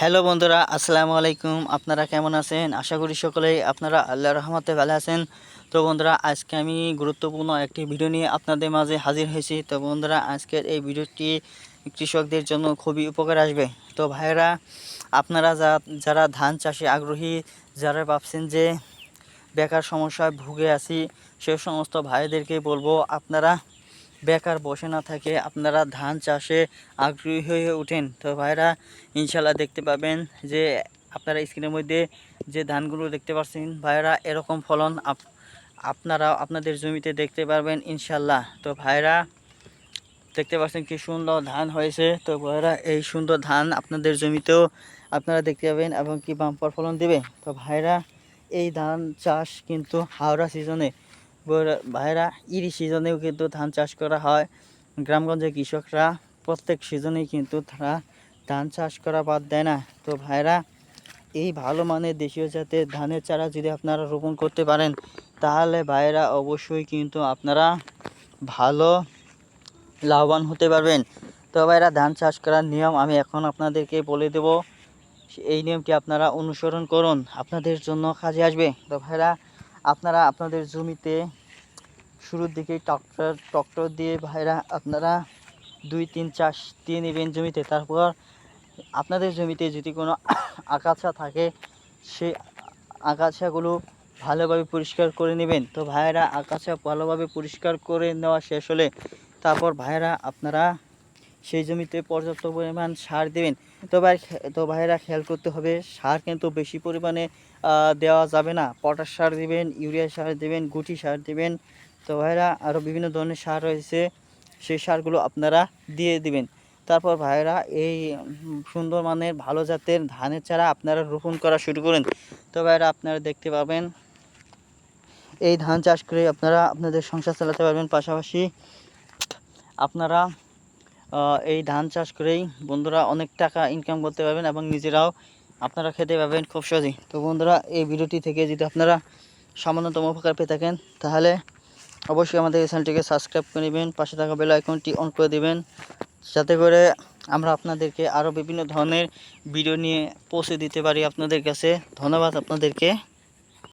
Hello বন্ধুরা, আসসালামু আলাইকুম। আপনারা কেমন আছেন? আশা করি সকলেই আপনারা আল্লাহর রহমতে ভালো আছেন। তো বন্ধুরা, আজকে আমি গুরুত্বপূর্ণ একটি ভিডিও নিয়ে আপনাদের মাঝে হাজির হয়েছি। তো বন্ধুরা, আজকের এই ভিডিওটি কৃষকদের জন্য খুবই উপকার আসবে। তো ভাইয়েরা, আপনারা যারা ধান চাষে আগ্রহী, যারা ভাবছেন যে বেকার সমস্যায় ভুগে আছি, সে সমস্ত ভাইদেরকে বলবো আপনারা বেকার বসে না থাকে আপনারা ধান চাষে আগ্রহী হয়ে ওঠেন। তো ভাইরা, ইনশাল্লাহ দেখতে পাবেন যে আপনারা স্ক্রিনের মধ্যে যে ধানগুলো দেখতে পাচ্ছেন ভাইরা, এরকম ফলন আপনারা আপনাদের জমিতে দেখতে পারবেন ইনশাল্লাহ। তো ভাইরা, দেখতে পাচ্ছেন কি সুন্দর ধান হয়েছে। তো ভাইরা, এই সুন্দর ধান আপনাদের জমিতেও আপনারা দেখতে পাবেন এবং কি বাম্পার ফলন দেবে। তো ভাইরা, এই ধান চাষ কিন্তু হাওড়া সিজনে, ভাইরা ইরি সিজনেও কিন্তু ধান চাষ করা হয়। গ্রামগঞ্জের কৃষকরা প্রত্যেক সিজনেই কিন্তু তারা ধান চাষ করা বাদ দেয় না। তো ভাইরা, এই ভালো মানের দেশীয় জাতের ধানের চারা যদি আপনারা রোপণ করতে পারেন, তাহলে ভাইরা অবশ্যই কিন্তু আপনারা ভালো লাভবান হতে পারবেন। তো ভাইরা, ধান চাষ করার নিয়ম আমি এখন আপনাদেরকে বলে দেব। এই নিয়মটি আপনারা অনুসরণ করুন, আপনাদের জন্য কাজে আসবে। তো ভাইরা, আপনারা আপনাদের জমিতে শুরুর দিকে ট্রাক্টর দিয়ে ভাইরা আপনারা 2-3 চাষ দিয়ে নেবেন জমিতে। তারপর আপনাদের জমিতে যদি কোনো আগাছা থাকে, সেই আগাছাগুলো ভালোভাবে পরিষ্কার করে নেবেন। তো ভাইরা, আগাছা ভালোভাবে পরিষ্কার করে নেওয়া শেষ হলে তারপর ভাইরা আপনারা সেই জমিতে পর্যাপ্ত পরিমাণ সার দেবেন। তো ভাইরা, খেয়াল করতে হবে, সার কিন্তু বেশি পরিমাণে দেওয়া যাবে না। পটাশ সার দেবেন, ইউরিয়া সার দেবেন, গুটি সার দেবেন। তো ভাইরা, আরও বিভিন্ন ধরনের সার রয়েছে, সেই সারগুলো আপনারা দিয়ে দিবেন। তারপর ভাইরা, এই সুন্দর মানের ভালো জাতের ধানের চারা আপনারা রোপণ করা শুরু করেন। তো ভাইরা, আপনারা দেখতে পাবেন এই ধান চাষ করে আপনারা আপনাদের সংসার চালাতে পারবেন। পাশাপাশি আপনারা এই ধান চাষ করেই বন্ধুরা অনেক টাকা ইনকাম করতে পারবেন এবং নিজেরাও আপনারা খেতে পাবেন খুব সহজেই। তো বন্ধুরা, এই ভিডিওটি থেকে যদি আপনারা সামান্যতম উপকার পেয়ে থাকেন, তাহলে অবশ্যই আমাদের এই চ্যানেলটিকে সাবস্ক্রাইব করে নেবেন, পাশে থাকা বেল আইকনটি অন করে দেবেন, যাতে করে আমরা আপনাদেরকে আরও বিভিন্ন ধরনের ভিডিও নিয়ে পৌঁছে দিতে পারি আপনাদের কাছে। ধন্যবাদ আপনাদেরকে।